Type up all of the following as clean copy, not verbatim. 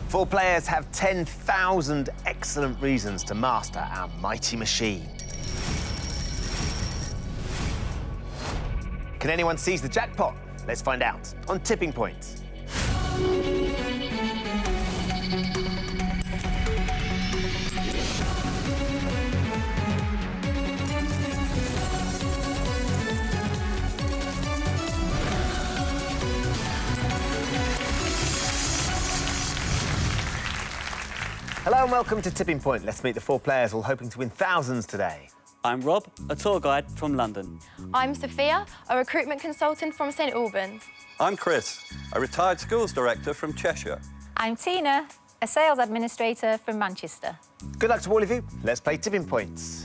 4 players have 10,000 excellent reasons to master our mighty machine. Can anyone seize the jackpot? Let's find out on Tipping Point. Hello and welcome to Tipping Point. Let's meet the 4 players all hoping to win thousands today. I'm Rob, a tour guide from London. I'm Sophia, a recruitment consultant from St Albans. I'm Chris, a retired schools director from Cheshire. I'm Tina, a sales administrator from Manchester. Good luck to all of you. Let's play Tipping Points.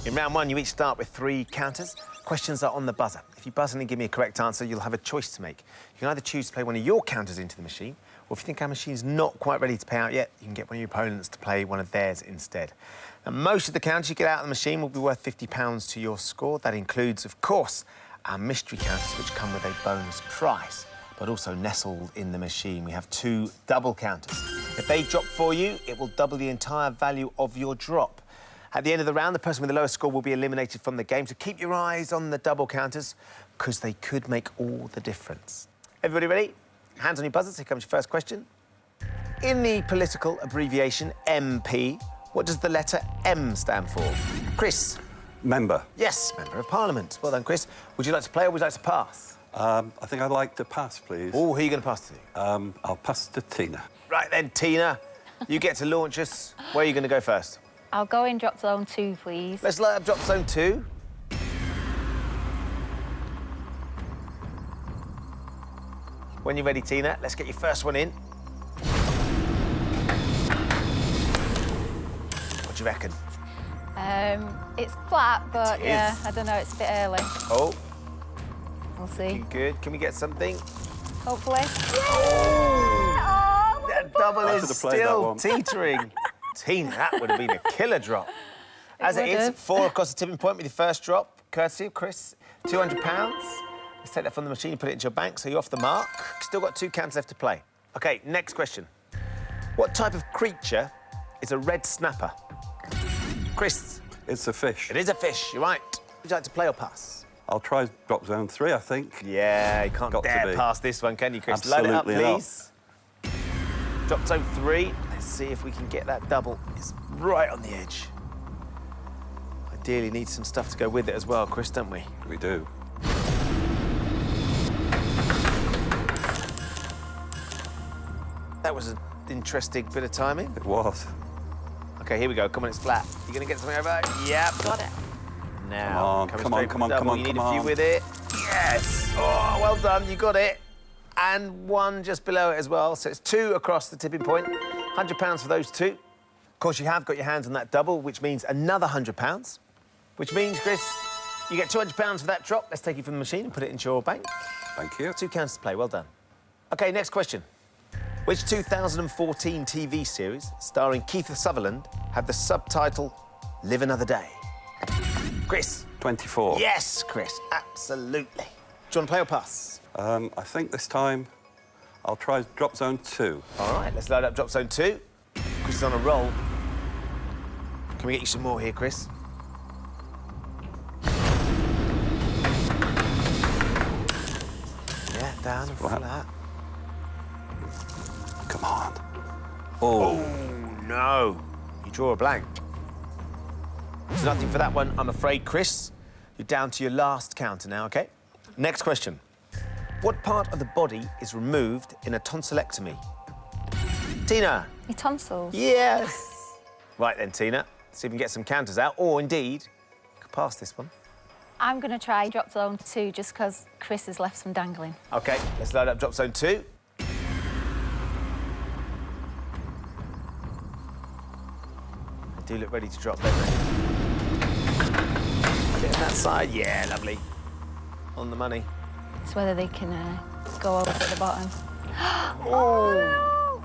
In round 1, you each start with 3 counters. Questions are on the buzzer. If you buzz in and give me a correct answer, you'll have a choice to make. You can either choose to play one of your counters into the machine, or if you think our machine's not quite ready to pay out yet, you can get one of your opponents to play one of theirs instead. Now, most of the counters you get out of the machine will be worth £50 to your score. That includes, of course, our mystery counters, which come with a bonus price. But also nestled in the machine, we have 2 double counters. If they drop for you, it will double the entire value of your drop. At the end of the round, the person with the lowest score will be eliminated from the game, so keep your eyes on the double counters, because they could make all the difference. Everybody ready? Hands on your buzzers, here comes your first question. In the political abbreviation MP, what does the letter M stand for? Chris? Member. Yes, Member of Parliament. Well done, Chris. Would you like to play or would you like to pass? I think I'd like to pass, please. Oh, who are you going to pass to? I'll pass to Tina. Right then, Tina, you get to launch us. Where are you going to go first? I'll go in drop zone 2, please. Let's light up drop zone 2. When you're ready, Tina, let's get your first one in. What do you reckon? It's flat, but It yeah, is. I don't know, it's a bit early. Oh, We'll see. looking good. Can we get something? Hopefully. Oh! That double I is should have played that still one. teetering. Tina, that would have been a killer drop. As it would is, have. 4 across the tipping point with your first drop, courtesy of Chris. £200. Let's take that from the machine and put it into your bank, so you're off the mark. Still got 2 counters left to play. OK, next question. What type of creature is a red snapper? Chris? It's a fish. It is a fish, you're right. Would you like to play or pass? I'll try drop zone 3, I think. Yeah, you can't Got to dare be. pass this one, can you, Chris? Load it up, Absolutely not. please. Drop zone 3. Let's see if we can get that double. It's right on the edge. Ideally, need some stuff to go with it as well, Chris, don't we? We do. That was an interesting bit of timing. It was. OK, here we go. Come on, it's flat. You're going to get something over? Yep. Got it. Now, Come coming on, straight come for on, the come double. on, You need come a few on. with it. Yes. Oh, well done. You got it. And 1 just below it as well. So it's 2 across the tipping point. £100 for those 2. Of course, you have got your hands on that double, which means another £100. Which means, Chris, you get £200 for that drop. Let's take it from the machine and put it into your bank. Thank you. 2 counters to play. Well done. OK, next question. Which 2014 TV series starring Keith Sutherland had the subtitle Live Another Day? Chris? 24. Yes, Chris, absolutely. Do you want to play or pass? I think this time I'll try drop zone 2. All right, let's load up drop zone 2. Chris is on a roll. Can we get you some more here, Chris? Yeah, down and Flat. flat. Come on. Oh. No. You draw a blank. There's nothing for that one, I'm afraid, Chris. You're down to your last counter now, OK? Next question. What part of the body is removed in a tonsillectomy? Tina? Your tonsils. Yes. Right then, Tina. See if we can get some counters out, or indeed, you could pass this one. I'm going to try drop zone 2 just because Chris has left some dangling. OK, let's load up drop zone 2. They do look ready to drop, don't they? Get on that side. Yeah, lovely. On the money. It's whether they can go over at the bottom. Oh!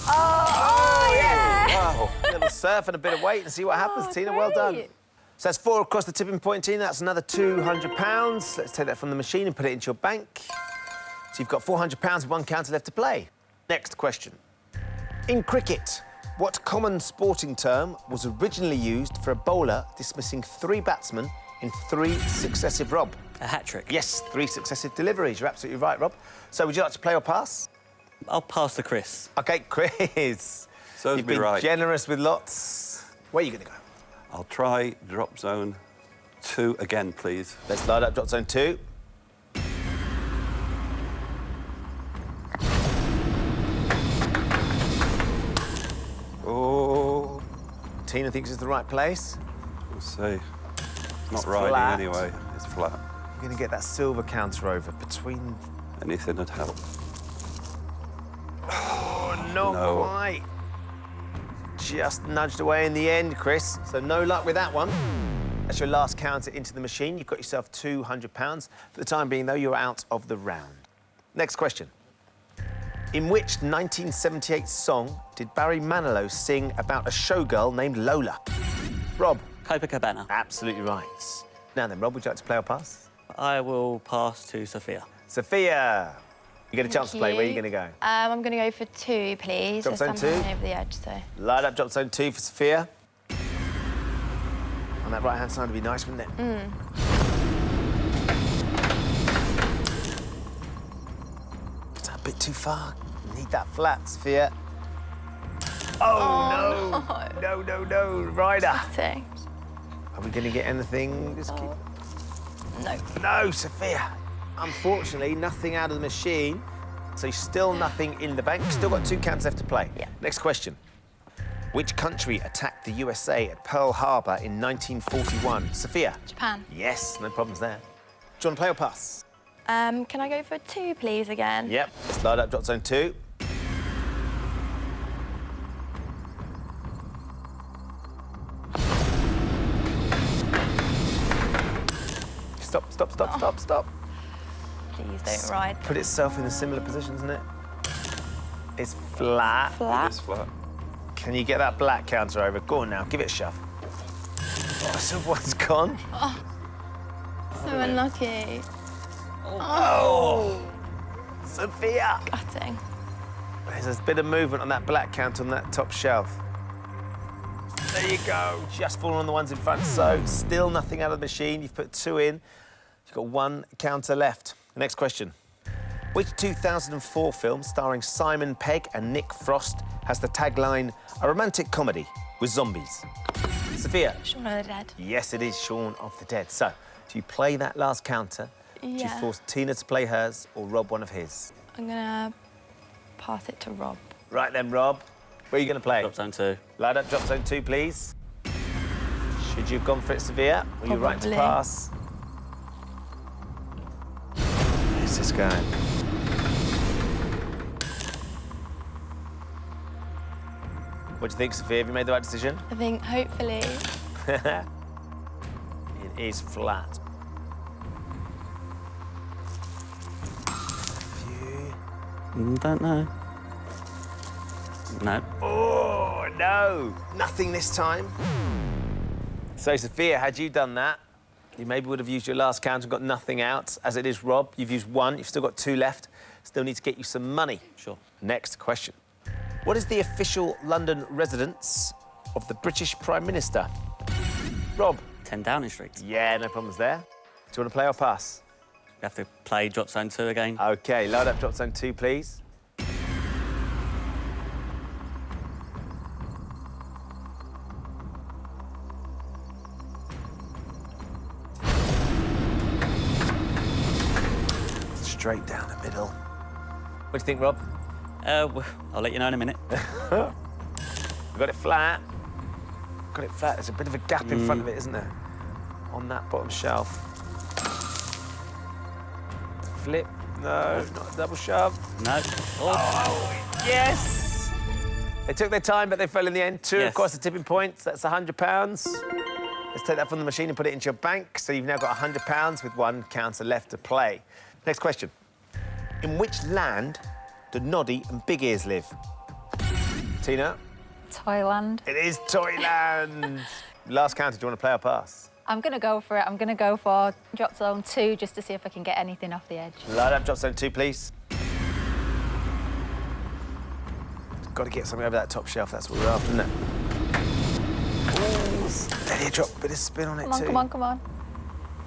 Oh, yeah! Wow. A little surf and a bit of weight and see what happens, Tina. Well done. great. So that's 4 across the tipping point, Tina. That's another £200. Let's take that from the machine and put it into your bank. So you've got £400 with 1 counter left to play. Next question. In cricket, what common sporting term was originally used for a bowler dismissing 3 batsmen in 3 successive, Rob? A hat-trick. Yes, 3 successive deliveries. You're absolutely right, Rob. So would you like to play or pass? I'll pass to Chris. OK, Chris. Serves You've me been right. generous with lots. Where are you going to go? I'll try drop zone 2 again, please. Let's load up drop zone 2. Oh, Tina thinks it's the right place. we'll see. Not It's riding flat. anyway. It's flat. You're going to get that silver counter over between... Anything would help. Oh, not No. quite. Just nudged away in the end, Chris. So no luck with that one. That's your last counter into the machine. You've got yourself £200. For the time being, though, you're out of the round. Next question. In which 1978 song did Barry Manilow sing about a showgirl named Lola? Rob. Copacabana. Absolutely right. Now then, Rob, would you like to play or pass? I will pass to Sophia. Sophia. You get a chance to play. you. Where are you going to go? I'm going to go for 2, please. Drop as zone I'm 2? running over the edge, so... Light up drop zone 2 for Sophia. On that right-hand side would be nice, wouldn't it? Is that a bit too far? Need that flat, Sophia. Oh, no. No, no, no. Ryder. Gutting. Are we going to get anything? Just keep... No. No, Sophia. Unfortunately, nothing out of the machine. So still nothing in the bank. Still got 2 counts left to play. Yeah. Next question. Which country attacked the USA at Pearl Harbor in 1941? Sophia? Japan. Yes, no problems there. Do you want to play or pass? Can I go for 2, please, again? Yep. Let's light up drop zone 2. Stop, stop, stop, stop, stop. Please don't ride. Put itself in a similar position, isn't it? It's flat. Flat. It's flat. Can you get that black counter over? Go on now, give it a shove. Oh, silver one's gone. So unlucky. Oh! Sophia! Gutting. There's a bit of movement on that black counter on that top shelf. There you go. Just fallen on the ones in front. So, still nothing out of the machine. You've put 2 in. You've got 1 counter left. The next question. Which 2004 film starring Simon Pegg and Nick Frost has the tagline, a romantic comedy with zombies? Sophia? Shaun of the Dead. Yes, it is Shaun of the Dead. So, do you play that last counter? Do you Yeah. force Tina to play hers or Rob one of his? I'm going to pass it to Rob. Right then, Rob. Where are you going to play? Drop zone 2. Light up drop zone 2, please. Should you have gone for it, Sophia? Were you right to Probably. pass? Where's this going? What do you think, Sophia? Have you made the right decision? I think, hopefully... It is flat. Don't know. No. Oh, no. Nothing this time. So, Sophia, had you done that, you maybe would have used your last count and got nothing out. As it is, Rob, you've used 1. You've still got 2 left. Still need to get you some money. Sure. Next question. What is the official London residence of the British Prime Minister? Rob? 10 Downing Street. Yeah, no problems there. Do you want to play or pass? We have to play drop zone 2 again. OK, load up drop zone 2, please. Straight down the middle. What do you think, Rob? I'll let you know in a minute. We've got it flat. Got it flat. There's a bit of a gap in front of it, isn't there? On that bottom shelf. Flip. No, not a double shove. No. Oh, yes! They took their time, but they fell in the end. 2 Yes. across the tipping points. That's £100. Let's take that from the machine and put it into your bank. So you've now got £100 with 1 counter left to play. Next question. In which land do Noddy and Big Ears live? Tina? Thailand. It is Toyland. Last counter, do you want to play or pass? I'm going to go for it. I'm going to go for drop zone 2 just to see if I can get anything off the edge. Light up drop zone 2, please. Got to get something over that top shelf. That's what we're after, isn't it? Ooh, steady drop, bit of spin on it too. Come on, come on.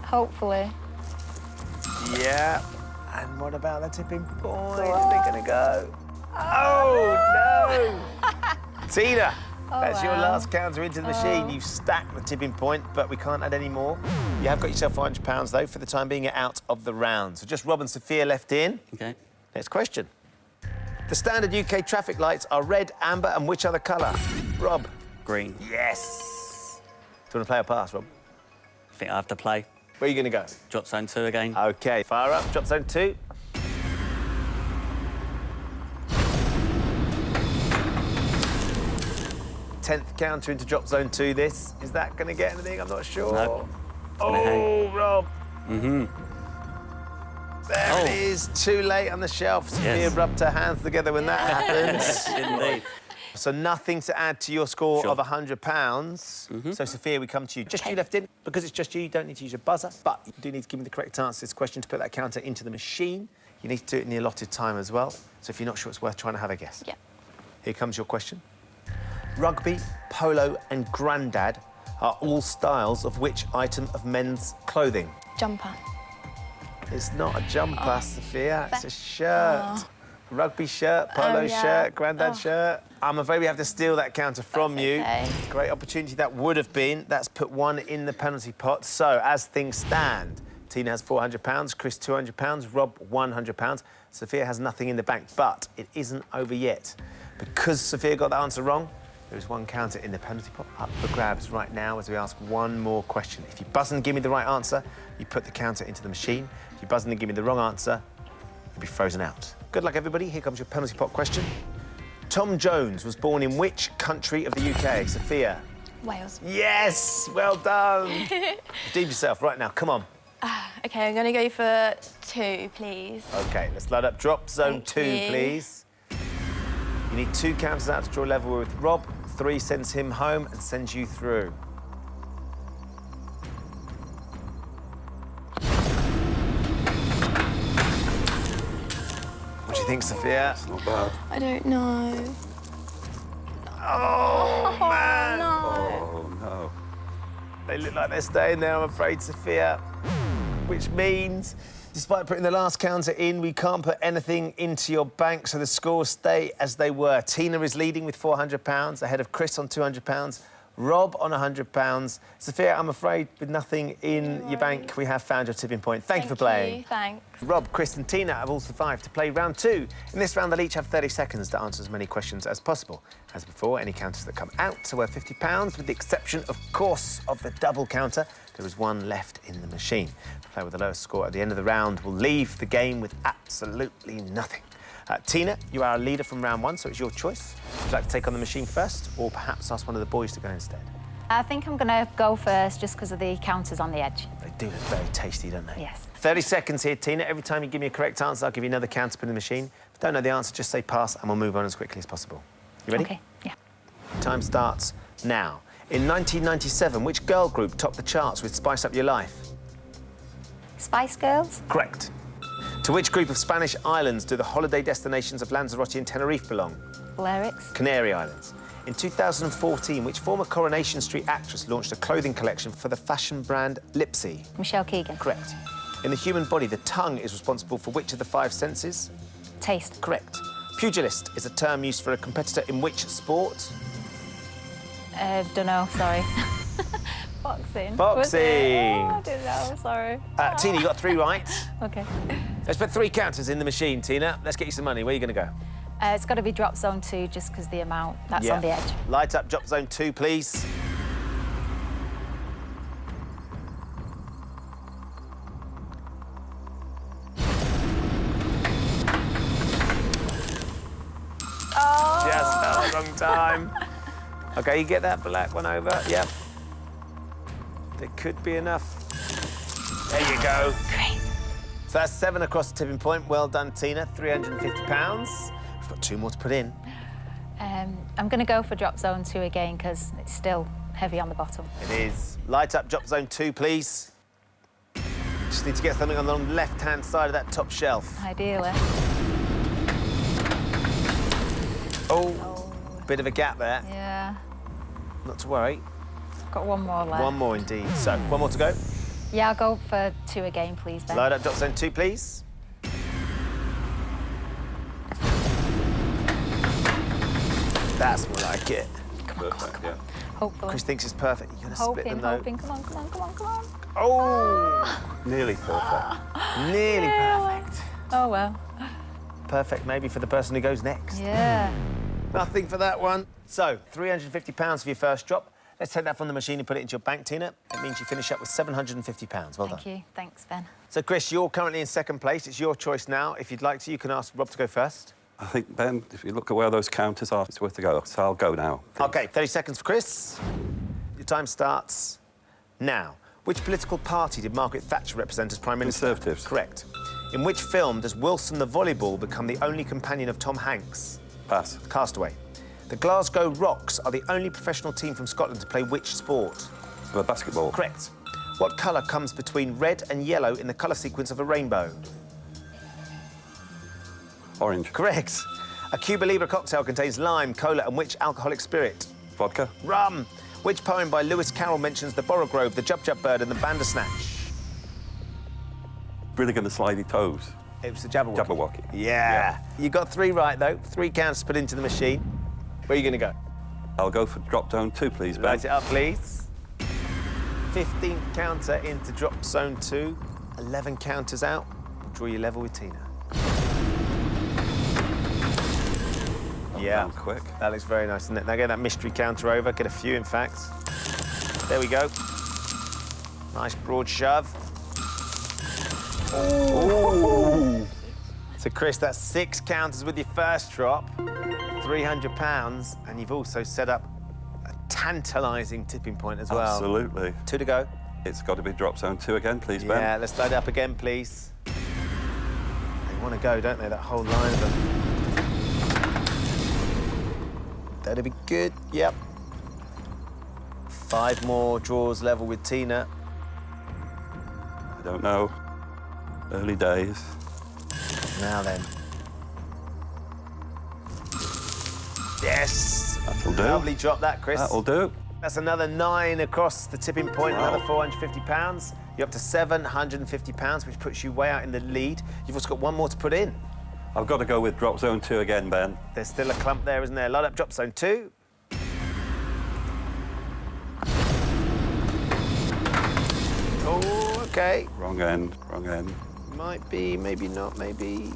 Hopefully. Yeah. And what about the tipping point? Are they going to go? Oh, no! Tina, that's your last counter into the machine. You've stacked the tipping point, but we can't add any more. You have got yourself £400, though. For the time being, you're out of the round. So just Rob and Sophia left in. OK. Next question. The standard UK traffic lights are red, amber, and which other colour? Rob. Green. Yes. Do you want to play or pass, Rob? I think I have to play. Where are you going to go? Drop zone 2 again. OK, fire up. Drop zone 2. Tenth counter into drop zone 2, this. Is that going to get anything? I'm not sure. No. Oh, Rob. Mm-hmm. There it is. Too late on the shelf. Sophia rubbed her hands together when that happened. Indeed. So nothing to add to your score Sure. of £100. So, Sophia, we come to you. Just you left in. Because it's just you don't need to use your buzzer, but you do need to give me the correct answer to this question to put that counter into the machine. You need to do it in the allotted time as well. So if you're not sure, it's worth trying to have a guess. Yeah. Here comes your question. Rugby, polo and grandad are all styles of which item of men's clothing? Jumper. It's not a jumper, Sophia. It's a shirt. Rugby shirt, polo shirt, grandad shirt. I'm afraid we have to steal that counter from you. Okay. Great opportunity that would have been. That's put one in the penalty pot. So, as things stand, Tina has £400, Chris £200, Rob £100. Sophia has nothing in the bank, but it isn't over yet. Because Sophia got the answer wrong, there is one counter in the penalty pot up for grabs right now as we ask one more question. If you buzz and give me the right answer, you put the counter into the machine. If you buzz and give me the wrong answer, you'll be frozen out. Good luck, everybody. Here comes your penalty pot question. Tom Jones was born in which country of the UK? Sophia? Wales. Yes! Well done. Redeem yourself right now. Come on. OK, I'm going to go for 2, please. OK, let's load up drop zone Thank 2, you. please. You need 2 counters out to draw level with Rob. 3 sends him home and sends you through. What do you think, Sophia? It's not bad. I don't know. Oh, man! Oh, no. They look like they're staying there, I'm afraid, Sophia. Which means, despite putting the last counter in, we can't put anything into your bank, so the scores stay as they were. Tina is leading with £400, ahead of Chris on £200, Rob on £100. Sophia, I'm afraid, with nothing in your bank, we have found your tipping point. Thank you for playing. Thanks. Rob, Chris and Tina have all survived to play round 2. In this round, they'll each have 30 seconds to answer as many questions as possible. As before, any counters that come out are worth £50, with the exception, of course, of the double counter. There is one left in the machine. The player with the lowest score at the end of the round will leave the game with absolutely nothing. Tina, you are our leader from round 1, so it's your choice. Would you like to take on the machine first, or perhaps ask one of the boys to go instead? I think I'm going to go first just because of the counters on the edge. They do look very tasty, don't they? Yes. 30 seconds here, Tina. Every time you give me a correct answer, I'll give you another counter to put in the machine. If you don't know the answer, just say pass, and we'll move on as quickly as possible. You ready? OK, yeah. Time starts now. In 1997, which girl group topped the charts with Spice Up Your Life? Spice Girls? Correct. To which group of Spanish islands do the holiday destinations of Lanzarote and Tenerife belong? Lyrics? Canary Islands. In 2014, which former Coronation Street actress launched a clothing collection for the fashion brand Lipsy? Michelle Keegan? Correct. In the human body, the tongue is responsible for which of the 5 senses? Taste? Correct. Pugilist is a term used for a competitor in which sport? Don't know, sorry. Boxing? Boxing. Was it? Oh, I don't know, sorry. Tina, you got 3 right. OK. Let's put 3 counters in the machine, Tina. Let's get you some money. Where are you going to go? It's got to be drop zone 2 just because the amount that's on the edge. Light up drop zone 2, please. Oh! Just fell a long time. OK, you get that black one over. Yep. There could be enough. There you go. Great. So that's 7 across the tipping point. Well done, Tina. £350. We've got 2 more to put in. I'm going to go for drop zone 2 again because it's still heavy on the bottom. It is. Light up drop zone 2, please. Just need to get something on the left-hand side of that top shelf. Ideally. Oh, bit of a gap there. Yeah. Not to worry. Got one more left. One more indeed. So, one more to go. Yeah, I'll go for 2 again, please, Ben. Light up drop zone 2, please. That's more like it. Perfect, yeah. Hopefully. Chris thinks it's perfect. You're going to split them, though. Hoping. Come on, come on, come on, come on. Oh! Nearly perfect. Nearly perfect. Oh, well. Perfect maybe for the person who goes next. Yeah. Nothing for that one. So, £350 for your first drop. Let's take that from the machine and put it into your bank, Tina. It means you finish up with £750. Well done. Thank you. Thanks, Ben. So, Chris, you're currently in second place. It's your choice now. If you'd like to, you can ask Rob to go first. I think, Ben, if you look at where those counters are, it's worth a go. So I'll go now. Please. OK, 30 seconds for Chris. Your time starts now. Which political party did Margaret Thatcher represent as Prime Minister? Conservatives. Correct. In which film does Wilson the volleyball become the only companion of Tom Hanks? Pass. Castaway. The Glasgow Rocks are the only professional team from Scotland to play which sport? The basketball. Correct. What colour comes between red and yellow in the colour sequence of a rainbow? Orange. Correct. A Cuba Libre cocktail contains lime, cola and which alcoholic spirit? Vodka. Rum. Which poem by Lewis Carroll mentions the borogrove, the jub-jub bird and the bandersnatch? Really going to slidey toes. It was the Jabberwocky. Jabberwocky. Yeah. You got 3 right, though. 3 counts to put into the machine. Where are you going to go? I'll go for drop zone 2, please, Ben. Light it up, please. 15 counter into drop zone 2. 11 counters out. Draw your level with Tina. Yeah. Down quick. That looks very nice, isn't it? Now get that mystery counter over. Get a few, in fact. There we go. Nice broad shove. Ooh. So, Chris, that's 6 counters with your first drop. £300, and you've also set up a tantalising tipping point as well. Absolutely. 2 to go. It's got to be drop zone 2 again, please, Ben. Yeah, let's load it up again, please. They want to go, don't they, that whole line of them. That'll be good, yep. 5 more draws level with Tina. I don't know. Early days. Now then. Yes! That'll do. Lovely drop that, Chris. That'll do. That's another 9 across the tipping point, Wow. another £450. You're up to £750, which puts you way out in the lead. You've also got 1 more to put in. I've got to go with drop zone 2 again, Ben. There's still a clump there, isn't there? Light up drop zone 2. Oh, OK. Wrong end, wrong end. Might be, maybe not, maybe.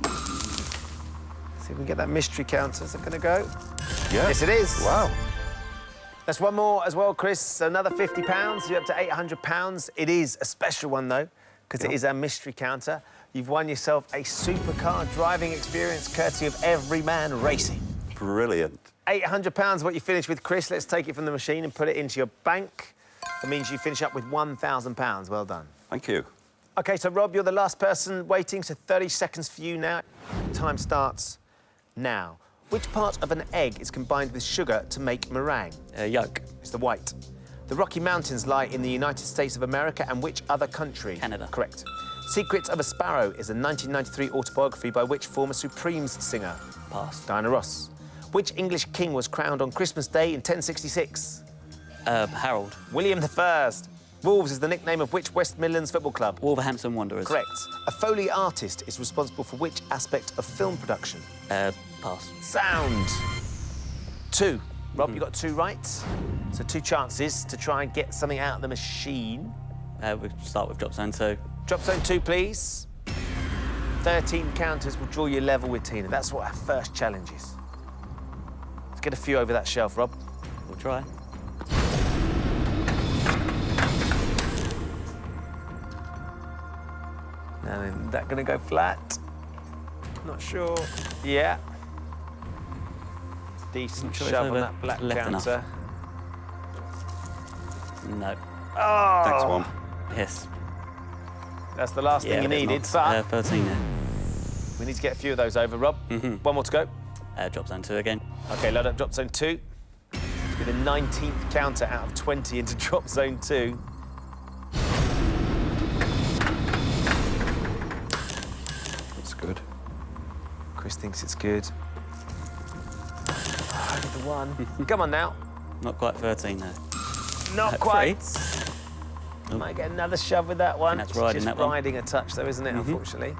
See if we can get that mystery counter. Is it going to go? Yeah. Yes, it is. Wow. That's 1 more as well, Chris. Another £50. You're up to £800. It is a special one, though, because it is a mystery counter. You've won yourself a supercar driving experience courtesy of Everyman Racing. Brilliant. £800 what you finished with, Chris. Let's take it from the machine and put it into your bank. That means you finish up with £1,000. Well done. Thank you. OK, so, Rob, you're the last person waiting, so 30 seconds for you now. Time starts now. Which part of an egg is combined with sugar to make meringue? Yolk. It's the white. The Rocky Mountains lie in the United States of America and which other country? Canada. Correct. Secrets of a Sparrow is a 1993 autobiography by which former Supremes singer? Pass. Diana Ross. Which English king was crowned on Christmas Day in 1066? Harold. William I. Wolves is the nickname of which West Midlands football club? Wolverhampton Wanderers. Correct. A Foley artist is responsible for which aspect of film production? Pass. Sound. 2. Rob, you got 2 right. So 2 chances to try and get something out of the machine. We'll start with drop zone 2. Drop zone 2, please. 13 counters will draw you level with Tina. That's what our first challenge is. Let's get a few over that shelf, Rob. We'll try. Now then, is that going to go flat? Not sure. Yeah. Decent sure it's shove on over that black left enough. counter. No. Oh! Next one. Yes. That's the last thing you but needed, not, but 13 there. we need to get a few of those over, Rob. 1 more to go. Drop zone 2 again. OK, load up drop zone 2. To be the 19th counter out of 20 into drop zone 2. That's good. Chris thinks it's good. Over the 1. Come on now. Not quite 13 there. Not quite. Might get another shove with that one. That's It's riding just that one. riding a touch, though, isn't it? Unfortunately.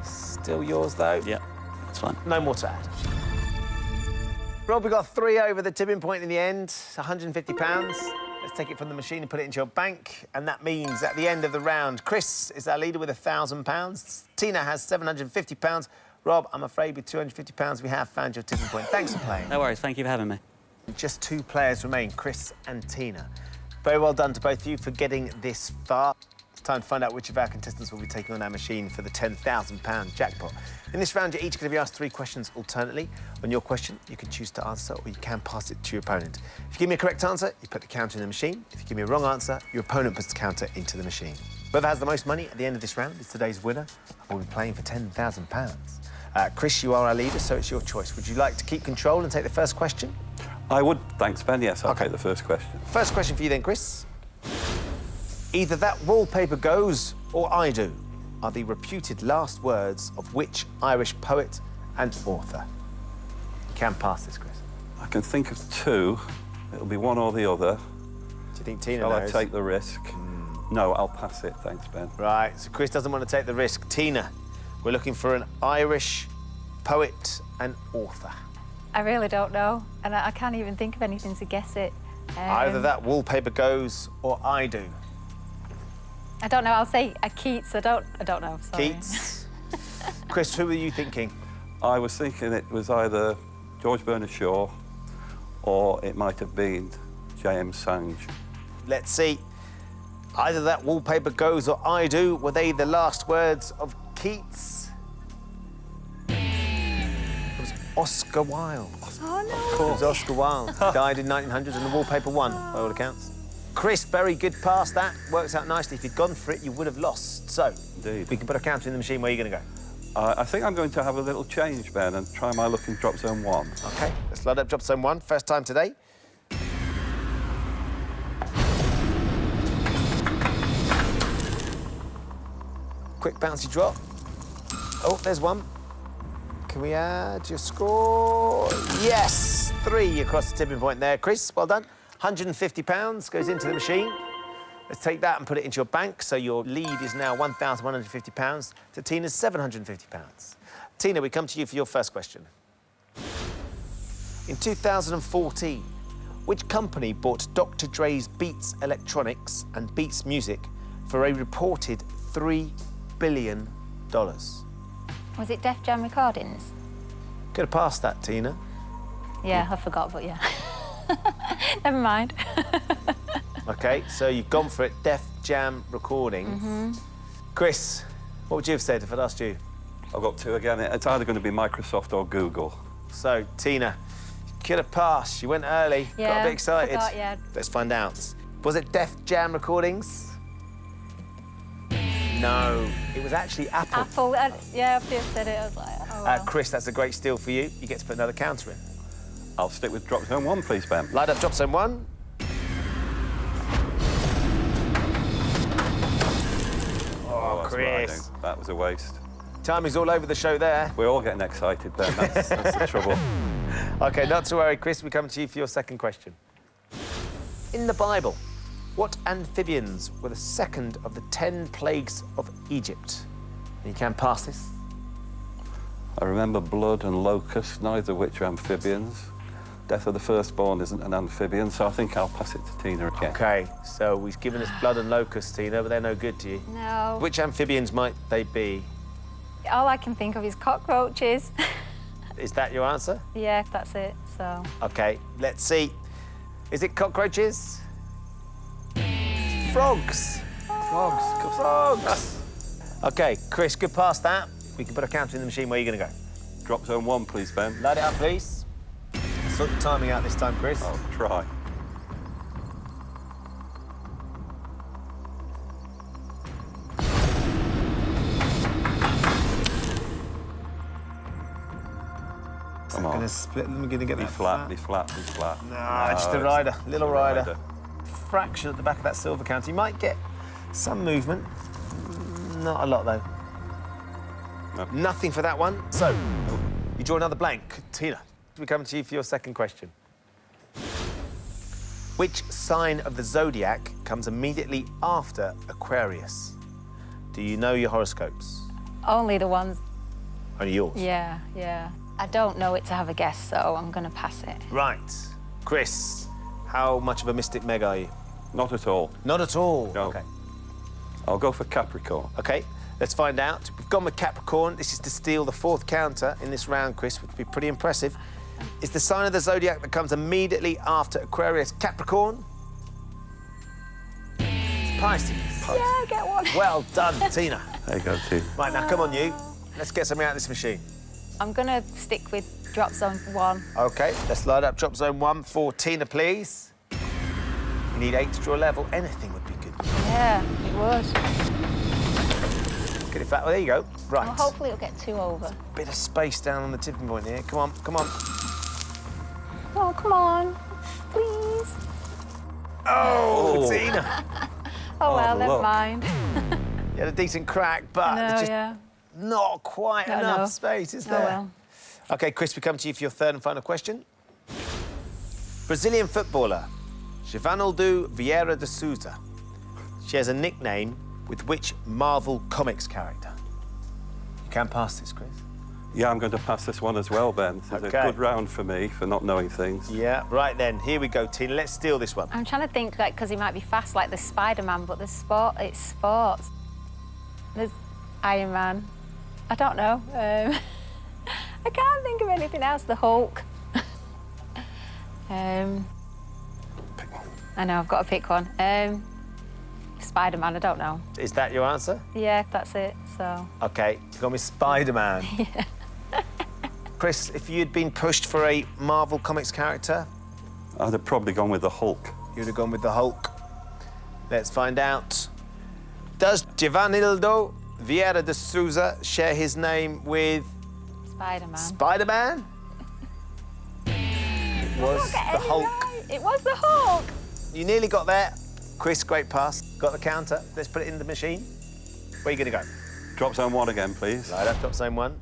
Still yours, though. Yeah, that's fine. No more to add. Rob, we got 3 over the tipping point in the end. It's £150. Let's take it from the machine and put it into your bank. And that means at the end of the round, Chris is our leader with £1,000. Tina has £750. Rob, I'm afraid with £250, we have found your tipping point. Thanks for playing. No worries, thank you for having me. Just 2 players remain, Chris and Tina. Very well done to both of you for getting this far. It's time to find out which of our contestants will be taking on our machine for the £10,000 jackpot. In this round, you're each going to be asked 3 questions alternately. On your question, you can choose to answer or you can pass it to your opponent. If you give me a correct answer, you put the counter in the machine. If you give me a wrong answer, your opponent puts the counter into the machine. Whoever has the most money at the end of this round is today's winner. We'll be playing for £10,000. Chris, you are our leader, so it's your choice. Would you like to keep control and take the first question? I would, thanks, Ben. Yes, I'll take the first question. First question for you then, Chris. Either that wallpaper goes or I do are the reputed last words of which Irish poet and author? You can pass this, Chris. I can think of 2. It'll be one or the other. Do you think Tina Shall knows? I take the risk? No, I'll pass it. Thanks, Ben. Right, so Chris doesn't want to take the risk. Tina, we're looking for an Irish poet and author. I really don't know, and I can't even think of anything to guess it. Either that wallpaper goes or I do. I don't know. I'll say a Keats. I don't know. Sorry. Keats. Chris, who were you thinking? I was thinking it was either George Bernard Shaw or it might have been James Sange. Let's see. Either that wallpaper goes or I do. Were they the last words of Keats? It was Oscar Wilde. Oh, Of course. It was Oscar Wilde. He died in 1900 and the wallpaper won, by all accounts. Chris, very good pass. That works out nicely. If you'd gone for it, you would have lost. So, Indeed. we can put a counter in the machine. Where are you going to go? I think I'm going to have a little change, Ben, and try my luck in drop zone 1. OK, let's load up drop zone 1. First time today. Quick bouncy drop. Oh, there's one. Can we add your score? Yes, 3 across the tipping point there. Chris, well done. £150 goes into the machine. Let's take that and put it into your bank. So your lead is now £1,150 to Tina's £750. Tina, we come to you for your first question. In 2014, which company bought Dr. Dre's Beats Electronics and Beats Music for a reported $3 billion? Was it Def Jam Recordings? Could have passed that, Tina. Yeah, I forgot, but yeah. Never mind. OK, so you've gone for it, Def Jam Recordings. Chris, what would you have said if I'd asked you? I've got 2 again. It's either going to be Microsoft or Google. So, Tina, you could have passed. You went early, got a Yeah, bit excited. forgot, yeah. Let's find out. Was it Def Jam Recordings? No, it was actually Apple. Apple. Yeah, after you said it, I was like, oh, well. Chris, that's a great steal for you. You get to put another counter in. I'll stick with drop zone 1, please, Ben. Light up drop zone 1. Oh, That's Chris. riding. That was a waste. Timing's all over the show there. We're all getting excited, Ben. That's the trouble. OK, not to worry, Chris. We come to you for your second question. In the Bible, what amphibians were the second of the 10 plagues of Egypt? And you can pass this. I remember blood and locust, neither of which are amphibians. Death of the firstborn isn't an amphibian, so I think I'll pass it to Tina again. OK, so he's given us blood and locust, Tina, but they're no good to you. No. Which amphibians might they be? All I can think of is cockroaches. Is that your answer? Yeah, that's it, so. OK, let's see. Is it cockroaches? Frogs. Frogs. Frogs. OK, Chris, good past that. We can put a counter in the machine. Where are you going to go? Drop zone 1, please, Ben. Light it up, please. Sort the timing out this time, Chris. I'll try. Come on. Gonna split them, gonna get Be that flat, be flat, be flat. No, just a it's rider, little a rider. Fraction at the back of that silver counter. You might get some movement. Not a lot, though. Nope. Nothing for that one. So, you draw another blank. Tina, we come to you for your second question. Which sign of the zodiac comes immediately after Aquarius? Do you know your horoscopes? Only the ones. Only yours? Yeah, yeah. I don't know it to have a guess, so I'm going to pass it. Right. Chris, how much of a mystic meg are you? Not at all. Not at all. No. OK. I'll go for Capricorn. OK, let's find out. We've gone with Capricorn. This is to steal the fourth counter in this round, Chris, which would be pretty impressive. Is the sign of the zodiac that comes immediately after Aquarius Capricorn? It's Pisces. Yeah, get one. Well done, Tina. There you go, T. Right, now, come on, you. Let's get something out of this machine. I'm going to stick with drop zone 1. OK, let's light up drop zone 1 for Tina, please. You need 8 to draw a level. Anything would be good. Yeah, it would. Get it flat. Well, there you go. Right. Well, hopefully it'll get 2 over. Bit of space down on the tipping point here. Come on, come on. Oh, come on. Please. Oh, Tina. Oh, well, Oh, never look. mind. You had a decent crack, but No, there's just yeah. not quite No, enough no. space, is Oh, there? well. OK, Chris, we come to you for your third and final question. Brazilian footballer Givanildo Vieira de Souza shares a nickname with which Marvel Comics character? You can pass this, Chris. Yeah, I'm going to pass this one as well, Ben. This is a OK. good round for me for not knowing things. Yeah, right then. Here we go, Tina. Let's steal this one. I'm trying to think, like, because he might be fast, like the Spider-Man, but it's sports. There's Iron Man. I don't know. I can't think of anything else. The Hulk. Pick one. I know, I've got to pick one. Spider-Man, I don't know. Is that your answer? Yeah, that's it, so... OK, you've gone with Spider-Man. Yeah. Chris, if you'd been pushed for a Marvel Comics character, I'd have probably gone with the Hulk. you'd have gone with the Hulk. Let's find out. Does Givanildo Vieira de Souza share his name with Spider-Man. Spider-Man? It was the Hulk. Right. It was the Hulk. You nearly got there. Chris, great pass. Got the counter. Let's put it in the machine. Where are you going to go? Drop zone 1 again, please. Right up, drop zone 1.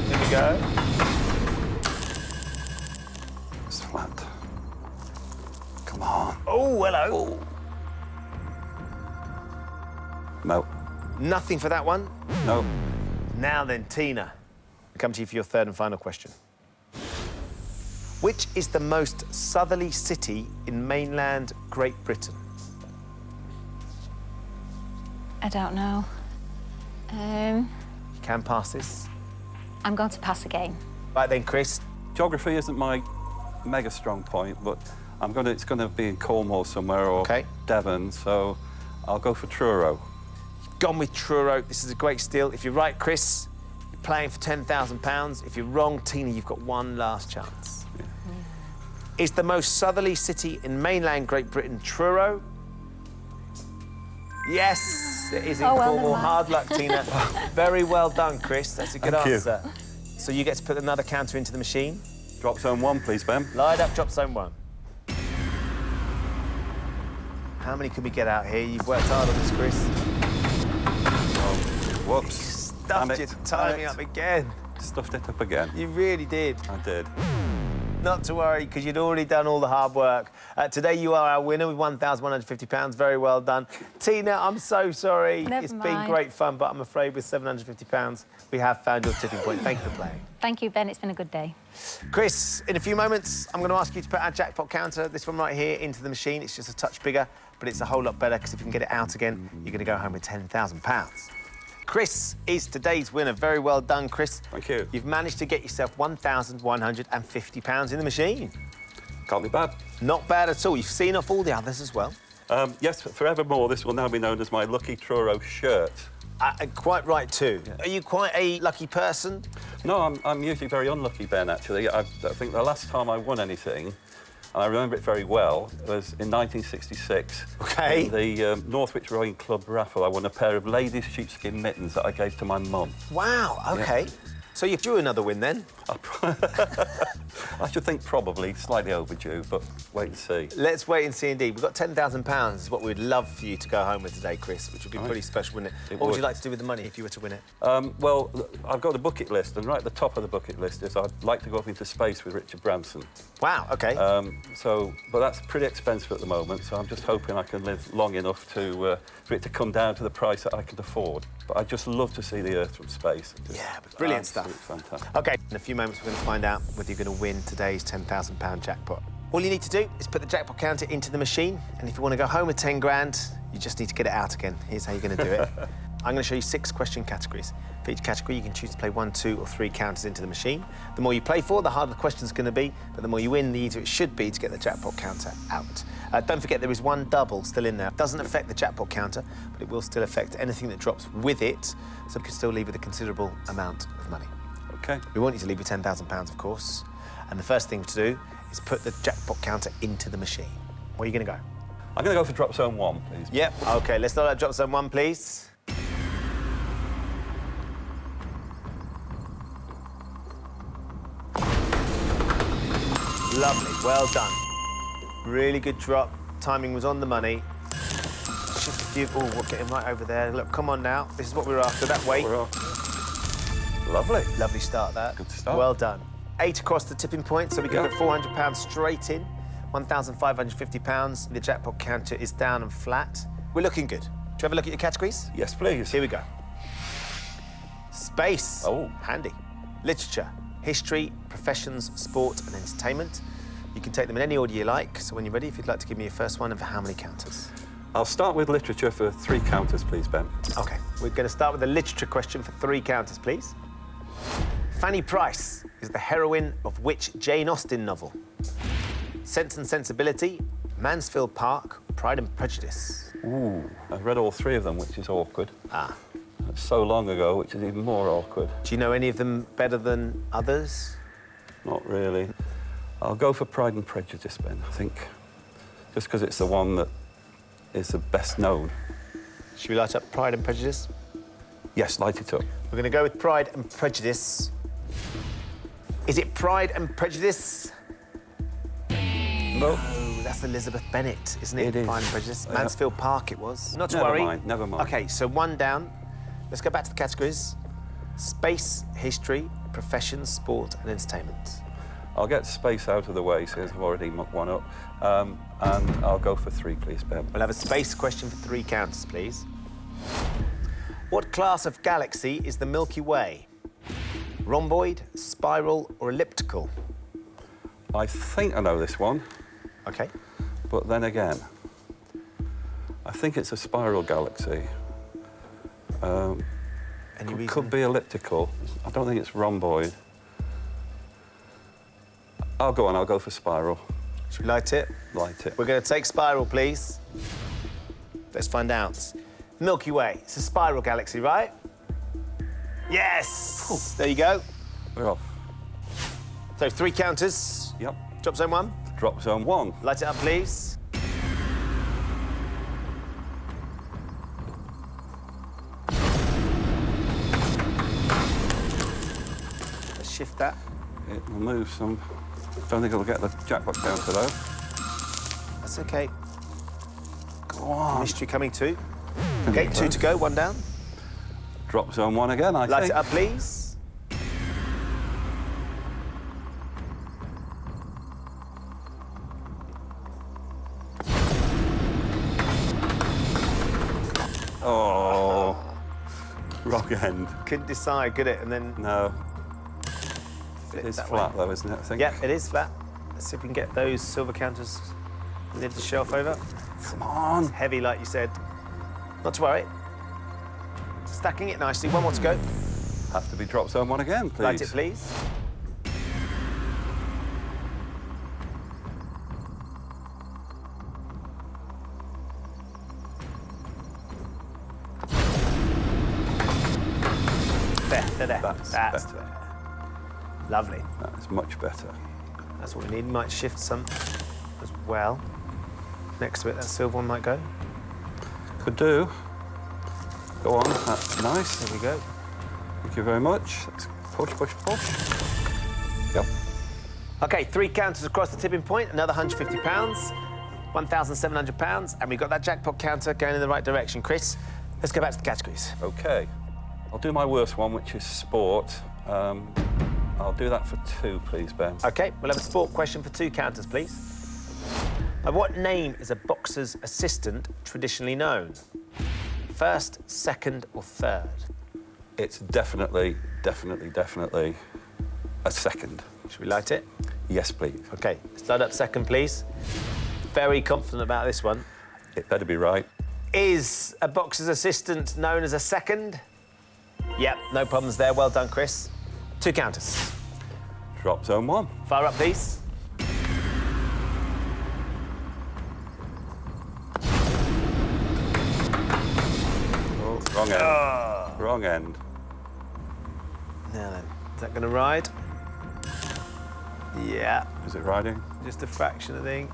Here we go. It's flat. Come on. Oh, hello. No. Nothing for that one. No. Now then, Tina, I come to you for your third and final question. Which is the most southerly city in mainland Great Britain? I don't know. You can pass this. I'm going to pass again. Right then, Chris. Geography isn't my mega strong point, but it's going to be in Cornwall somewhere or OK. Devon, so I'll go for Truro. Gone with Truro. This is a great steal. If you're right, Chris, you're playing for £10,000. If you're wrong, Tina, you've got one last chance. Is the most southerly city in mainland Great Britain Truro? Yes, it is in Oh, well, Cornwall. never mind. Hard luck, Tina. Very well done, Chris. That's a good Thank you. answer. So you get to put another counter into the machine. Drop zone 1, please, Ben. Light up, drop zone 1. How many can we get out here? You've worked hard on this, Chris. Whoops. Stuffed your timing up again. Stuffed it up again. You really did. I did. Not to worry, because you'd already done all the hard work. Today, you are our winner with £1,150. Very well done. Tina, I'm so sorry. Never It's been mind. great fun, but I'm afraid with £750, we have found your tipping point. Thank you for playing. Thank you, Ben. It's been a good day. Chris, in a few moments, I'm going to ask you to put our jackpot counter, this one right here, into the machine. It's just a touch bigger, but it's a whole lot better, because if you can get it out again, you're going to go home with £10,000. Chris is today's winner. Very well done, Chris. Thank you. You've managed to get yourself £1,150 in the machine. Can't be bad. Not bad at all. You've seen off all the others as well. Yes, forevermore, this will now be known as my Lucky Truro shirt. Quite right, too. Are you quite a lucky person? No, I'm usually very unlucky, Ben, actually. I think the last time I won anything, and I remember it very well. It was in 1966. OK. In the Northwich Rowing Club raffle, I won a pair of ladies' sheepskin mittens that I gave to my mum. Wow, OK. So you've due another win, then? I should think probably slightly overdue, but wait and see. Let's wait and see, indeed. We've got £10,000 is what we'd love for you to go home with today, Chris, which would be pretty special, wouldn't it? What would you like to do with the money if you were to win it? Well, I've got a bucket list, and right at the top of the bucket list is I'd like to go up into space with Richard Branson. Wow, OK. But that's pretty expensive at the moment, so I'm just hoping I can live long enough for it to come down to the price that I can afford. But I'd just love to see the Earth from space. Yeah, brilliant stuff. Fantastic. OK, in a few moments, we're going to find out whether you're going to win today's £10,000 jackpot. All you need to do is put the jackpot counter into the machine, and if you want to go home with 10 grand, you just need to get it out again. Here's how you're going to do it. I'm going to show you 6 question categories. For each category, you can choose to play 1, 2, or 3 counters into the machine. The more you play for, the harder the question's going to be, but the more you win, the easier it should be to get the jackpot counter out. Don't forget, there is 1 double still in there. It doesn't affect the jackpot counter, but it will still affect anything that drops with it, so you can still leave with a considerable amount of money. OK. We want you to leave with £10,000, of course. And the first thing to do is put the jackpot counter into the machine. Where are you going to go? I'm going to go for drop zone 1, please. Yep. OK, let's start at drop zone 1, please. Lovely, well done. Really good drop. Timing was on the money. Just a few... Oh, we'll get him right over there. Look, come on now. This is what we're after, that weight. Lovely. Lovely start, that. Good start. Well done. 8 across the tipping point, so we can put £400 straight in. £1,550. The jackpot counter is down and flat. We're looking good. Do you have a look at your categories? Yes, please. Here we go. Space. Oh. Handy. Literature, history, professions, sport and entertainment. You can take them in any order you like, so when you're ready, if you'd like to give me your first one, and for how many counters? I'll start with literature for 3 counters, please, Ben. OK. We're going to start with a literature question for 3 counters, please. Fanny Price is the heroine of which Jane Austen novel? Sense and Sensibility, Mansfield Park, Pride and Prejudice. Ooh, I've read all 3 of them, which is awkward. Ah. That's so long ago, which is even more awkward. Do you know any of them better than others? Not really. I'll go for Pride and Prejudice, Ben, I think. Just because it's the one that is the best known. Should we light up Pride and Prejudice? Yes, light it up. We're going to go with Pride and Prejudice. Is it Pride and Prejudice? No. Oh, that's Elizabeth Bennet, isn't it? It is. Pride and Prejudice. Mansfield Park it was. Not to Never worry. mind, never mind. OK, so 1 down. Let's go back to the categories. Space, history, professions, sport and entertainment. I'll get space out of the way, since I've already mucked one up. And I'll go for 3, please, Ben. We'll have a space question for 3 counters, please. What class of galaxy is the Milky Way? Rhomboid, spiral or elliptical? I think I know this one, OK. but then again, I think it's a spiral galaxy. Any reason? Could be elliptical. I don't think it's rhomboid. I'll go for spiral. Should we light it? Light it. We're going to take spiral, please. Let's find out. Milky Way. It's a spiral galaxy, right? Yes! Ooh. There you go. We're off. So 3 counters. Yep. Drop zone 1. Drop zone 1. Light it up, please. Let's shift that. It will move some. Don't think it'll get the jackpot counter, though. That's OK. Go on. Mystery coming too. OK, 2 to go, 1 down. Drop zone 1 again, I Light think. it up, please. Oh. Rock end. Couldn't decide, could it? And then No. flip It is that flat, way. though, isn't it, I think? Yep, it is flat. Let's see if we can get those silver counters lid the shelf over. Come on. It's heavy, like you said. Not to worry. Stacking it nicely. 1 more to go. Have to be drop zone 1 again, please. Light it, please. There. That's That's better. there. Lovely. That is much better. That's what we need. Might shift some. as well. Next to it, that silver one might go. Could do. Go on, that's nice. There we go. Thank you very much. Let's push, push, push. Yep. OK, 3 counters across the tipping point, another £150, £1,700, and we've got that jackpot counter going in the right direction. Chris, let's go back to the categories. OK. I'll do my worst one, which is sport. I'll do that for 2, please, Ben. OK, we'll have a sport question for 2 counters, please. By what name is a boxer's assistant traditionally known? First, second, or third? It's definitely a second. Should we light it? Yes, please. OK, let's light up second, please. Very confident about this one. It better be right. Is a boxer's assistant known as a second? Yep, no problems there. Well done, Chris. 2 counters. Drop zone 1. Fire up, please. Oh, wrong end. Wrong end. Now then, is that going to ride? Yeah, Is it riding? just a fraction, I think.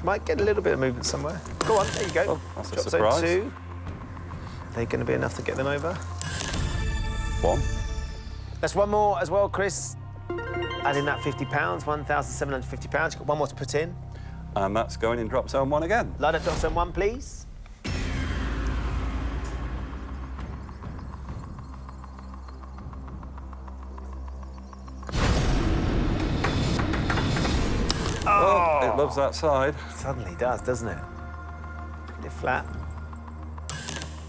Might get a little bit of movement somewhere. Go on, there you go. Oh, that's a Drop surprise. zone 2. Are they going to be enough to get them over? 1. That's one more as well, Chris. Adding that £50, £1,750. You've got one more to put in. And that's going in drop zone 1 again. Light up drop zone 1, please. Oh, it loves that side. Suddenly does, doesn't it? Pretty flat.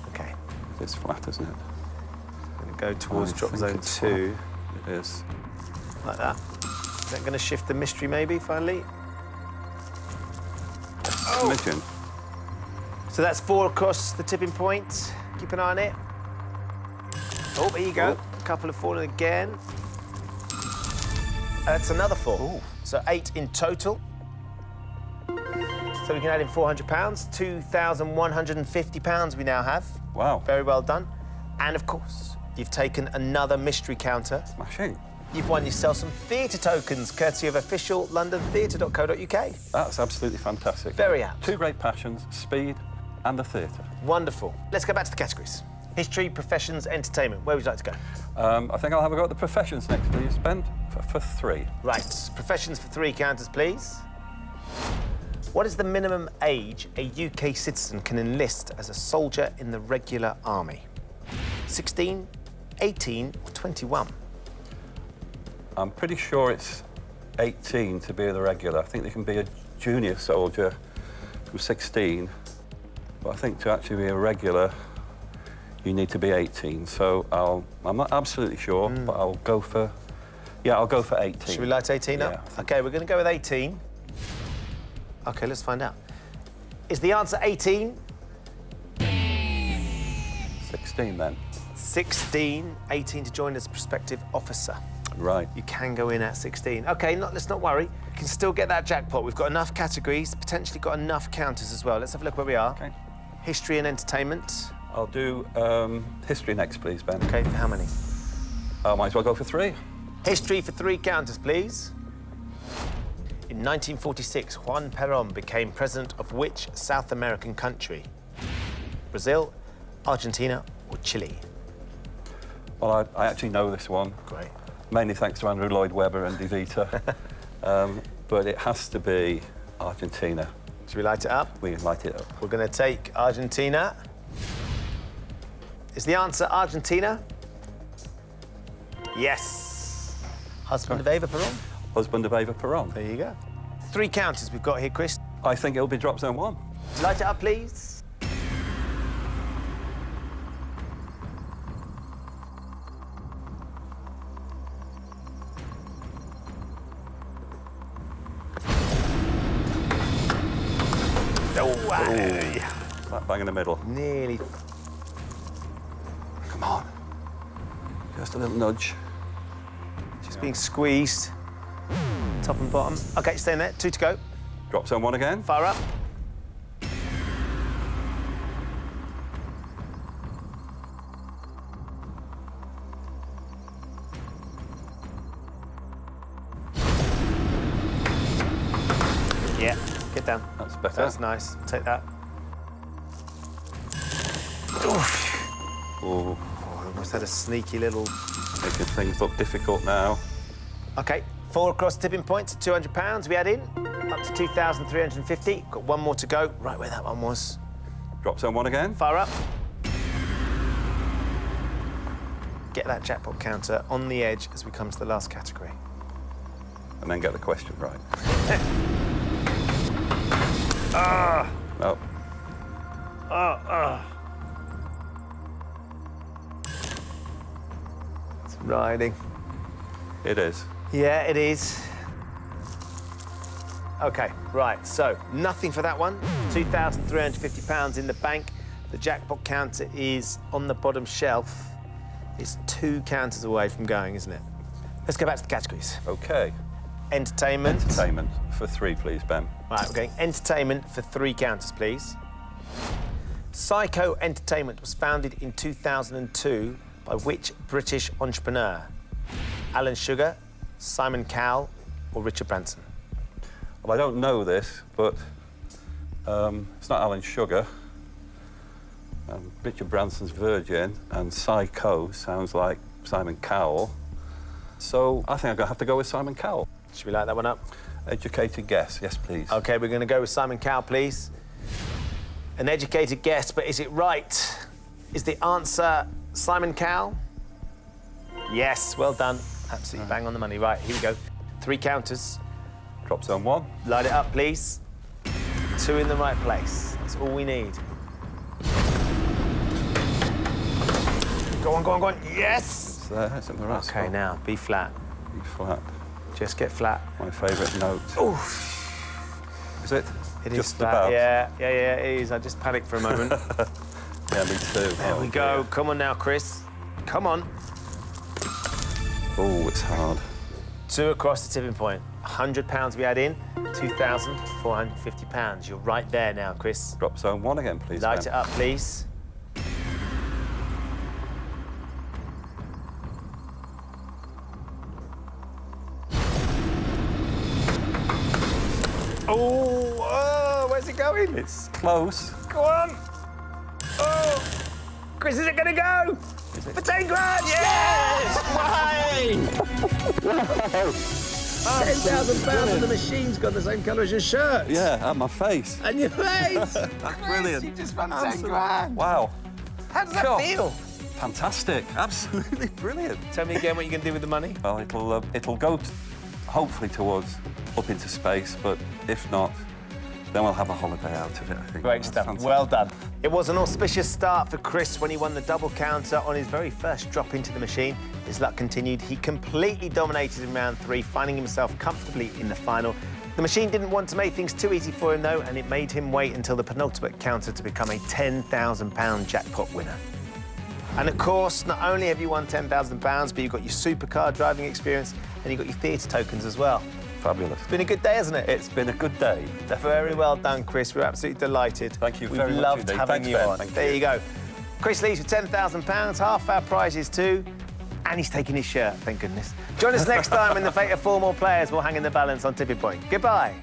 OK, It's flat, isn't it? I'm going to go towards I drop think zone it's 2, It is. like that. Is that going to shift the mystery, maybe, finally? Smidgen. So that's 4 across the tipping point. Keep an eye on it. Oh, there you go. A couple have fallen again. That's another 4. So 8 in total. So we can add in £400, £2,150 we now have. Wow. Very well done. And of course, you've taken another mystery counter. Smashing. You've won yourself some theatre tokens, courtesy of official londontheatre.co.uk. That's absolutely fantastic. Very apt. 2 great passions, speed and the theatre. Wonderful. Let's go back to the categories. History, professions, entertainment. Where would you like to go? I think I'll have a go at the professions next, please, Ben, for 3. Right, professions for 3 counters, please. What is the minimum age a UK citizen can enlist as a soldier in the regular army? 16, 18 or 21? I'm pretty sure it's 18 to be the regular. I think they can be a junior soldier from 16, but I think to actually be a regular, you need to be 18. So I'm not absolutely sure, but I'll go for 18. Should we light 18 up? Yeah, I think- OK, we're going to go with 18. OK, let's find out. Is the answer 18? 16 then. 16, 18 to join as prospective officer. Right. You can go in at 16. OK, let's not worry. You can still get that jackpot. We've got enough categories, potentially got enough counters as well. Let's have a look where we are. Okay. History and entertainment. I'll do history next, please, Ben. OK, for how many? I might as well go for 3. History for 3 counters, please. In 1946, Juan Perón became president of which South American country? Brazil, Argentina, or Chile? Well, I actually know this one, Great. mainly thanks to Andrew Lloyd Webber and De Vita. But it has to be Argentina. Should we light it up? We can light it up. We're going to take Argentina. Is the answer Argentina? Yes. Husband of Eva Perón? Husband of Eva Perón. There you go. 3 counters we've got here, Chris. I think it'll be drop zone 1. Light it up, please. Oh, wow. Slap bang in the middle. Nearly. Come on. Just a little nudge. Just being squeezed. Top and bottom. OK, stay in there. 2 to go. Drop zone 1 again. Fire up. Get down. That's better. That's nice. Take that. Oof. Oh, Oh, almost had a sneaky little... making things look difficult now. OK, 4 across the tipping point to £200 we add in, up to 2,350. Got 1 more to go, right where that one was. Drop zone 1 again. Fire up. Get that jackpot counter on the edge as we come to the last category. And then get the question right. Ah! No. It's riding. It is. Yeah, it is. OK, right, so nothing for that one. £2,350 in the bank. The jackpot counter is on the bottom shelf. It's 2 counters away from going, isn't it? Let's go back to the categories. OK. Entertainment. Entertainment for 3, please, Ben. Right, we're going entertainment for 3 counters, please. Psycho Entertainment was founded in 2002 by which British entrepreneur? Alan Sugar, Simon Cowell, or Richard Branson? Well, I don't know this, but it's not Alan Sugar. Richard Branson's Virgin, and Psycho sounds like Simon Cowell. So I think I'm going to have to go with Simon Cowell. Should we light that one up? Educated guess, yes, please. OK, we're going to go with Simon Cowell, please. An educated guess, but is it right? Is the answer Simon Cowell? Yes, well done. Absolutely bang on the money. Right, here we go. 3 counters. Drop zone 1. Light it up, please. 2 in the right place. That's all we need. Go on, go on, go on. Yes! It's there, it's in the right OK, spot. now, B flat. B flat. Just get flat. My favourite note. Oof. Is it? It Just is flat. about. Yeah, it is. I just panicked for a moment. Yeah, me too. There we go. Come on now, Chris. Come on. Oh, it's hard. 2 across the tipping point. £100 we add in, £2,450. You're right there now, Chris. Drop zone 1 again, please, Light Ben. it up, please. Oh, where's it going? It's close. Go on. Oh, Chris, is it going to go? For 10 grand, yes! £10,000 and the machine's got the same colour as your shirt. Yeah, and my face. And your face. Brilliant. You just won 10 grand. Wow. How does that Sure. feel? Fantastic. Absolutely brilliant. Tell me again what you're going to do with the money. Well, it'll go hopefully towards up into space, but if not, then we'll have a holiday out of it, I think. Great That's stuff. fantastic. Well done. It was an auspicious start for Chris when he won the double counter on his very first drop into the machine. His luck continued. He completely dominated in round 3, finding himself comfortably in the final. The machine didn't want to make things too easy for him, though, and it made him wait until the penultimate counter to become a £10,000 jackpot winner. And of course, not only have you won £10,000, but you've got your supercar driving experience and you've got your theatre tokens as well. Fabulous. It's been a good day, hasn't it? It's been a good day, definitely. Very well done, Chris. We're absolutely delighted. Thank you We've very much loved indeed. having Thanks, you Ben. on. Thank There you. you go. Chris leaves with £10,000, half our prizes too, and he's taking his shirt, thank goodness. Join us next time when the fate of 4 more players will hang in the balance on Tipping Point. Goodbye.